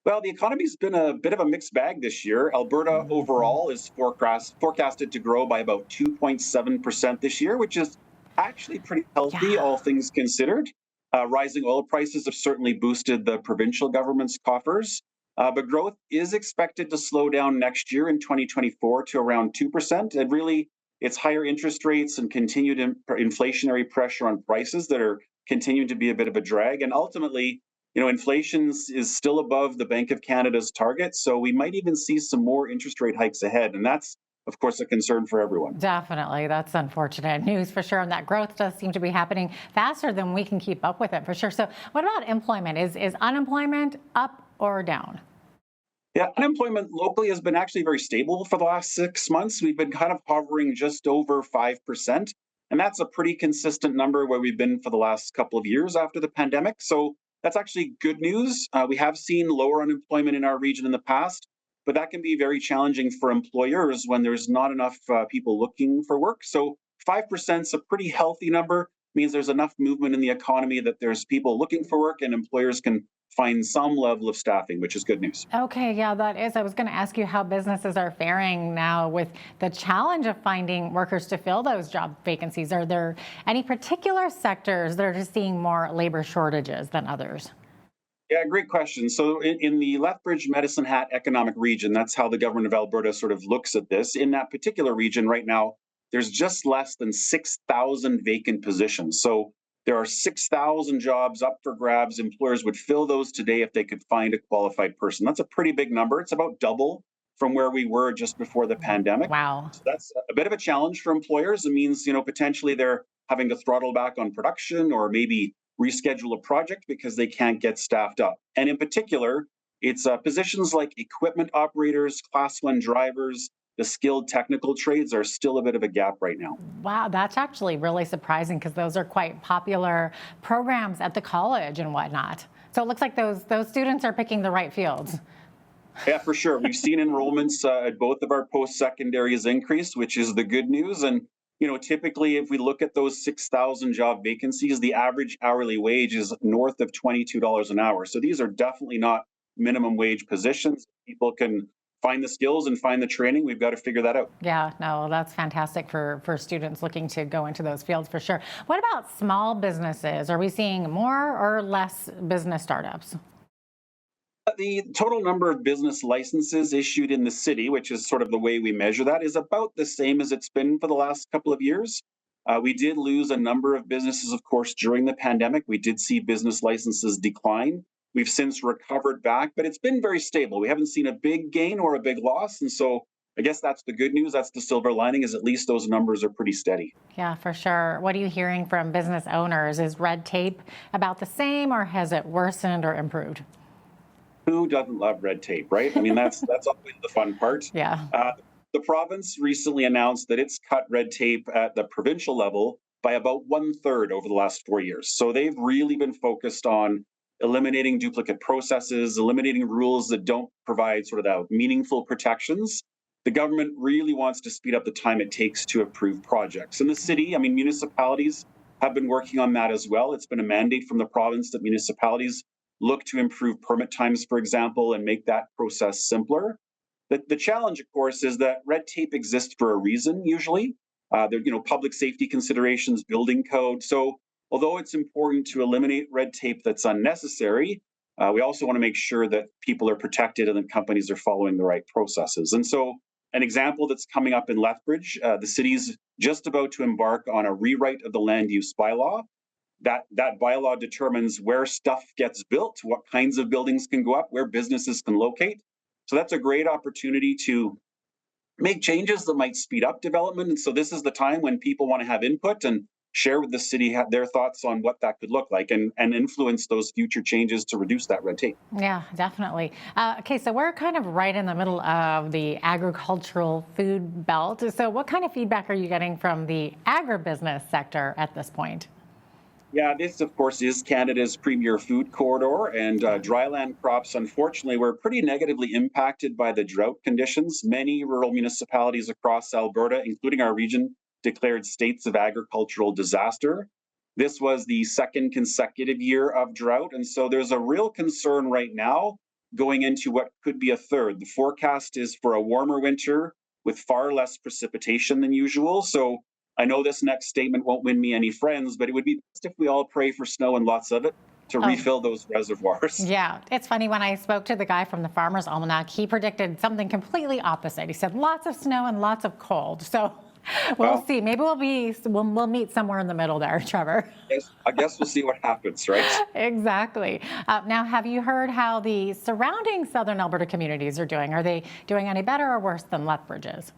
Well, the economy's been a bit of a mixed bag this year. Alberta overall is forecasted to grow by about 2.7% this year, which is actually pretty healthy, all things considered. Rising oil prices have certainly boosted the provincial government's coffers, but growth is expected to slow down next year in 2024 to around 2%. And really, it's higher interest rates and continued inflationary pressure on prices that are continuing to be a bit of a drag. And ultimately, inflation is still above the Bank of Canada's target, so we might even see some more interest rate hikes ahead, and that's, of course, a concern for everyone. Definitely. That's unfortunate news for sure, and that growth does seem to be happening faster than we can keep up with it for sure. So what about employment? Is unemployment up or down? Yeah, unemployment locally has been actually very stable for the last 6 months. We've been kind of hovering just over 5%, and that's a pretty consistent number where we've been for the last couple of years after the pandemic. So that's actually good news. We have seen lower unemployment in our region in the past, but that can be very challenging for employers when there's not enough people looking for work. So 5% is a pretty healthy number, means there's enough movement in the economy that there's people looking for work and employers can find some level of staffing, which is good news. Okay, yeah, that is. I was going to ask you how businesses are faring now with the challenge of finding workers to fill those job vacancies. Are there any particular sectors that are just seeing more labor shortages than others? Yeah, great question. So in the Lethbridge Medicine Hat economic region, that's how the government of Alberta sort of looks at this. In that particular region right now, there's just less than 6,000 vacant positions. So There are 6,000 jobs up for grabs. Employers would fill those today if they could find a qualified person. That's a pretty big number. It's about double from where we were just before the pandemic. Wow. So that's a bit of a challenge for employers. It means, potentially they're having to throttle back on production or maybe reschedule a project because they can't get staffed up. And in particular, it's positions like equipment operators, class 1 drivers, the skilled technical trades are still a bit of a gap right now. Wow, that's actually really surprising because those are quite popular programs at the college and whatnot. So it looks like those students are picking the right fields. Yeah, for sure. We've seen enrollments at both of our post-secondaries increase, which is the good news. And, typically if we look at those 6,000 job vacancies, the average hourly wage is north of $22 an hour. So these are definitely not minimum wage positions. People can find the skills and find the training. We've got to figure that out. Yeah, no, that's fantastic for students looking to go into those fields for sure. What about small businesses? Are we seeing more or less business startups? The total number of business licenses issued in the city, which is sort of the way we measure that, is about the same as it's been for the last couple of years. We did lose a number of businesses, of course, during the pandemic. We did see business licenses decline. We've since recovered back, but it's been very stable. We haven't seen a big gain or a big loss. And so I guess that's the good news. That's the silver lining, is at least those numbers are pretty steady. Yeah, for sure. What are you hearing from business owners? Is red tape about the same, or has it worsened or improved? Who doesn't love red tape, right? I mean, that's always the fun part. Yeah. The province recently announced that it's cut red tape at the provincial level by about 1/3 over the last 4 years. So they've really been focused on eliminating duplicate processes, eliminating rules that don't provide sort of that meaningful protections. The government really wants to speed up the time it takes to approve projects. In the city, municipalities have been working on that as well. It's been a mandate from the province that municipalities look to improve permit times, for example, and make that process simpler. The challenge, of course, is that red tape exists for a reason, usually. Public safety considerations, building code. So although it's important to eliminate red tape that's unnecessary, we also want to make sure that people are protected and that companies are following the right processes. And so an example that's coming up in Lethbridge, the city's just about to embark on a rewrite of the land use bylaw. That bylaw determines where stuff gets built, what kinds of buildings can go up, where businesses can locate. So that's a great opportunity to make changes that might speed up development. And so this is the time when people want to have input and share with the city their thoughts on what that could look like and influence those future changes to reduce that red tape. Yeah, definitely. Okay, so we're kind of right in the middle of the agricultural food belt. So what kind of feedback are you getting from the agribusiness sector at this point? Yeah, this, of course, is Canada's premier food corridor, and dryland crops, unfortunately, were pretty negatively impacted by the drought conditions. Many rural municipalities across Alberta, including our region, declared states of agricultural disaster. This was the second consecutive year of drought, and so there's a real concern right now going into what could be a third. The forecast is for a warmer winter with far less precipitation than usual. So I know this next statement won't win me any friends, but it would be best if we all pray for snow and lots of it to refill those reservoirs. Yeah, it's funny, when I spoke to the guy from the Farmer's Almanac, he predicted something completely opposite. He said lots of snow and lots of cold. So we'll see. Maybe we'll meet somewhere in the middle there, Trevor. I guess we'll see what happens, right? Exactly. Now, have you heard how the surrounding southern Alberta communities are doing? Are they doing any better or worse than Lethbridge is?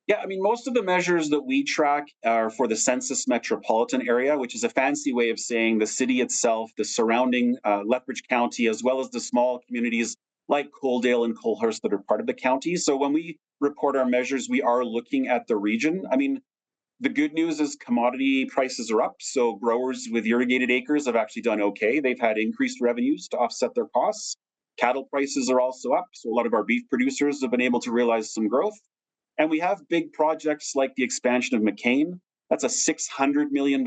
Yeah, most of the measures that we track are for the census metropolitan area, which is a fancy way of saying the city itself, the surrounding Lethbridge County, as well as the small communities like Coaldale and Colehurst that are part of the county. So when we report our measures, we are looking at the region. The good news is commodity prices are up. So growers with irrigated acres have actually done okay. They've had increased revenues to offset their costs. Cattle prices are also up. So a lot of our beef producers have been able to realize some growth. And we have big projects like the expansion of McCain. That's a $600 million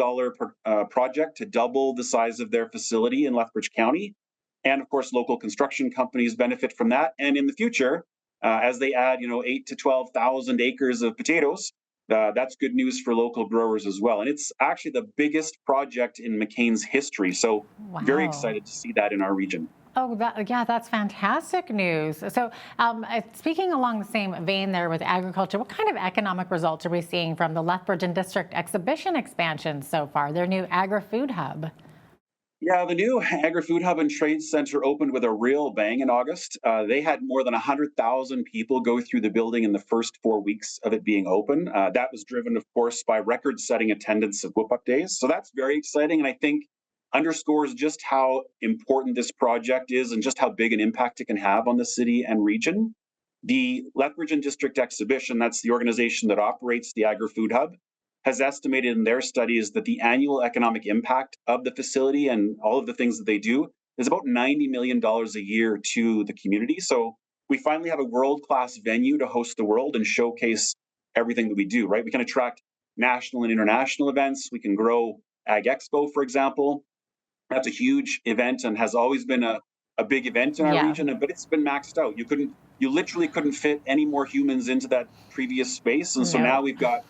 project to double the size of their facility in Lethbridge County. And of course, local construction companies benefit from that. And in the future, as they add, 8,000 to 12,000 acres of potatoes, that's good news for local growers as well. And it's actually the biggest project in McCain's history. So Very excited to see that in our region. Oh, yeah, that's fantastic news. So, speaking along the same vein there with agriculture, what kind of economic results are we seeing from the Lethbridge and District exhibition expansion so far, their new agri-food hub? Yeah, the new Agri-Food Hub and Trade Center opened with a real bang in August. They had more than 100,000 people go through the building in the first 4 weeks of it being open. That was driven, of course, by record-setting attendance of Whoop-Up Days. So that's very exciting, and I think underscores just how important this project is and just how big an impact it can have on the city and region. The Lethbridge and District Exhibition, that's the organization that operates the Agri-Food Hub, has estimated in their studies that the annual economic impact of the facility and all of the things that they do is about $90 million a year to the community. So we finally have a world-class venue to host the world and showcase everything that we do, right? We can attract national and international events. We can grow Ag Expo, for example. That's a huge event and has always been a big event in our region, but it's been maxed out. You literally couldn't fit any more humans into that previous space. And so now we've got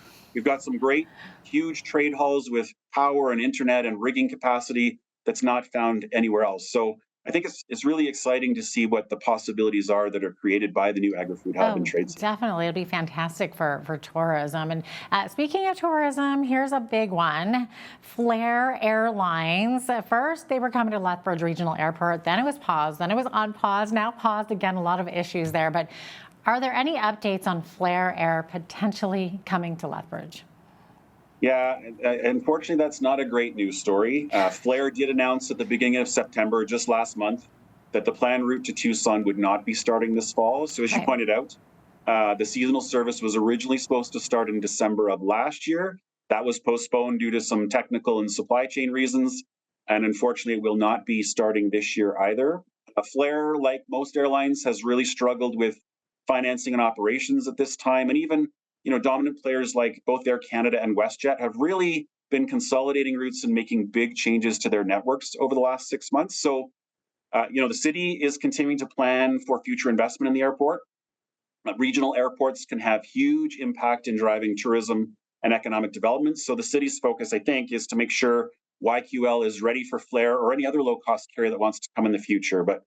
some great, huge trade halls with power and internet and rigging capacity that's not found anywhere else. So I think it's really exciting to see what the possibilities are that are created by the new Agri-Food Hub and Trade Center. Definitely, it'll be fantastic for tourism. And speaking of tourism, here's a big one. Flair Airlines. At first, they were coming to Lethbridge Regional Airport. Then it was paused. Then it was on pause. Now paused again. A lot of issues there. But are there any updates on Flair Air potentially coming to Lethbridge? Yeah, unfortunately, that's not a great news story. Flair did announce at the beginning of September, just last month, that the planned route to Tucson would not be starting this fall. So as you pointed out, the seasonal service was originally supposed to start in December of last year. That was postponed due to some technical and supply chain reasons. And unfortunately, it will not be starting this year either. Flair, like most airlines, has really struggled with financing and operations at this time. And even dominant players like both Air Canada and WestJet have really been consolidating routes and making big changes to their networks over the last 6 months. So, the city is continuing to plan for future investment in the airport. Regional airports can have huge impact in driving tourism and economic development. So the city's focus, I think, is to make sure YQL is ready for Flair or any other low-cost carrier that wants to come in the future. But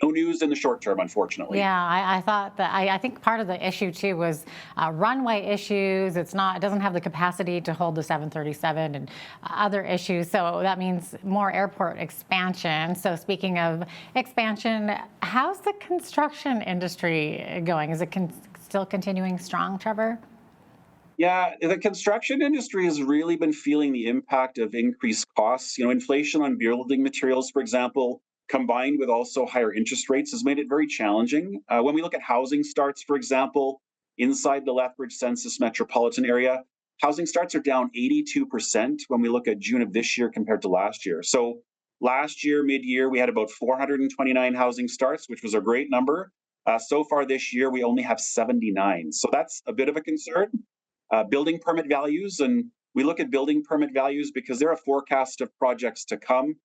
no news in the short term, unfortunately. Yeah, I thought that. I think part of the issue too was runway issues. It doesn't have the capacity to hold the 737 and other issues. So that means more airport expansion. So speaking of expansion, how's the construction industry going? Is it still continuing strong, Trevor? Yeah, the construction industry has really been feeling the impact of increased costs. Inflation on building materials, for example, combined with also higher interest rates, has made it very challenging. When we look at housing starts, for example, inside the Lethbridge Census metropolitan area, housing starts are down 82% when we look at June of this year compared to last year. So last year, mid-year, we had about 429 housing starts, which was a great number. So far this year, we only have 79. So that's a bit of a concern. Building permit values, and we look at building permit values because they're a forecast of projects to come.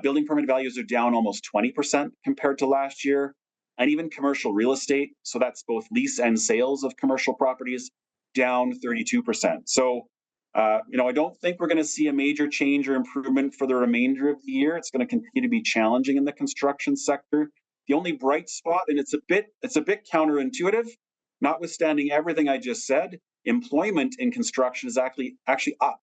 Building permit values are down almost 20% compared to last year. And even commercial real estate, so that's both lease and sales of commercial properties, down 32%. So, I don't think we're going to see a major change or improvement for the remainder of the year. It's going to continue to be challenging in the construction sector. The only bright spot, and it's a bit counterintuitive, notwithstanding everything I just said, employment in construction is actually up.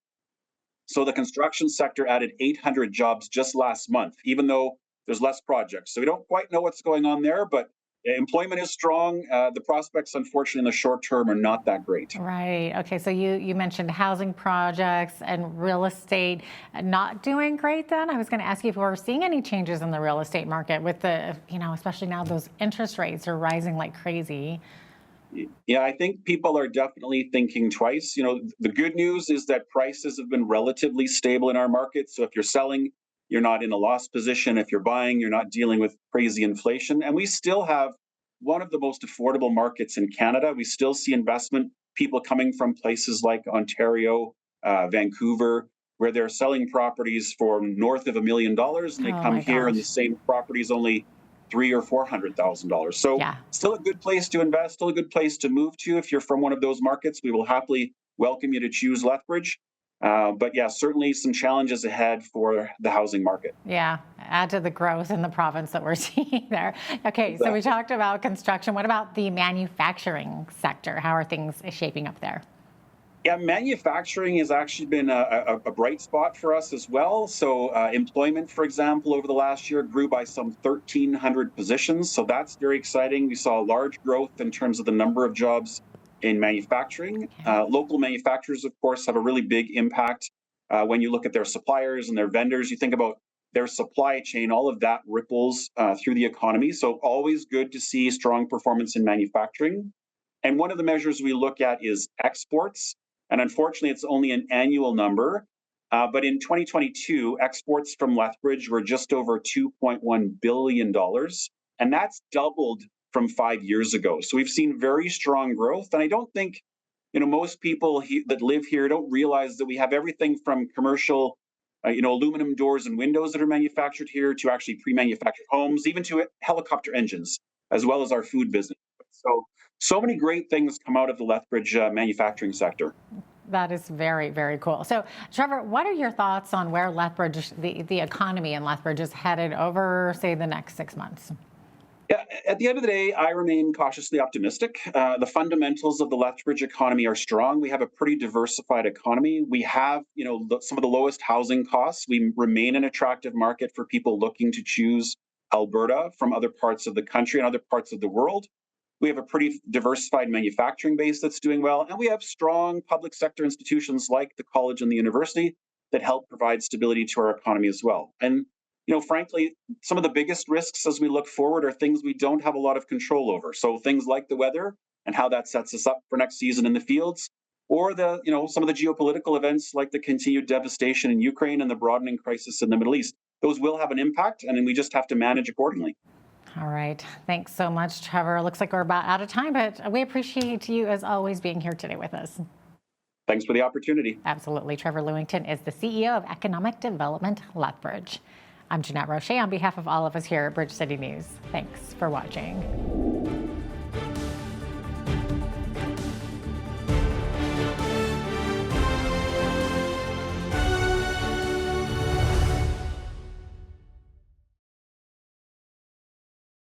So the construction sector added 800 jobs just last month, even though there's less projects. So we don't quite know what's going on there, but employment is strong. The prospects, unfortunately, in the short term are not that great. Right. Okay. So you mentioned housing projects and real estate not doing great then. I was going to ask you if we're seeing any changes in the real estate market with the, especially now those interest rates are rising like crazy. Yeah, I think people are definitely thinking twice. The good news is that prices have been relatively stable in our market. So if you're selling, you're not in a loss position. If you're buying, you're not dealing with crazy inflation. And we still have one of the most affordable markets in Canada. We still see investment, people coming from places like Ontario, Vancouver, where they're selling properties for north of $1 million, and they come here and the same property is only $300,000 or $400,000. So still a good place to invest, still a good place to move to. If you're from one of those markets, we will happily welcome you to choose Lethbridge. But yeah, certainly some challenges ahead for the housing market. Yeah, add to the growth in the province that we're seeing there. Okay, Exactly. So we talked about construction. What about the manufacturing sector? How are things shaping up there? Yeah, manufacturing has actually been a bright spot for us as well. So employment, for example, over the last year grew by some 1,300 positions. So that's very exciting. We saw large growth in terms of the number of jobs in manufacturing. Local manufacturers, of course, have a really big impact when you look at their suppliers and their vendors. You think about their supply chain, all of that ripples through the economy. So always good to see strong performance in manufacturing. And one of the measures we look at is exports. And unfortunately, it's only an annual number. But in 2022, exports from Lethbridge were just over $2.1 billion. And that's doubled from 5 years ago. So we've seen very strong growth. And I don't think, most people that live here don't realize that we have everything from commercial, aluminum doors and windows that are manufactured here to actually pre-manufactured homes, even to helicopter engines, as well as our food business. So many great things come out of the Lethbridge manufacturing sector. That is very, very cool. So, Trevor, what are your thoughts on where Lethbridge, the economy in Lethbridge is headed over, say, the next 6 months? Yeah, at the end of the day, I remain cautiously optimistic. The fundamentals of the Lethbridge economy are strong. We have a pretty diversified economy. We have, some of the lowest housing costs. We remain an attractive market for people looking to choose Alberta from other parts of the country and other parts of the world. We have a pretty diversified manufacturing base that's doing well, and we have strong public sector institutions like the college and the university that help provide stability to our economy as well. And frankly, some of the biggest risks as we look forward are things we don't have a lot of control over. So things like the weather and how that sets us up for next season in the fields, or some of the geopolitical events like the continued devastation in Ukraine and the broadening crisis in the Middle East. Those will have an impact, and we just have to manage accordingly. All right. Thanks so much, Trevor. Looks like we're about out of time, but we appreciate you, as always, being here today with us. Thanks for the opportunity. Absolutely. Trevor Lewington is the CEO of Economic Development Lethbridge. I'm Jeanette Roche on behalf of all of us here at Bridge City News. Thanks for watching.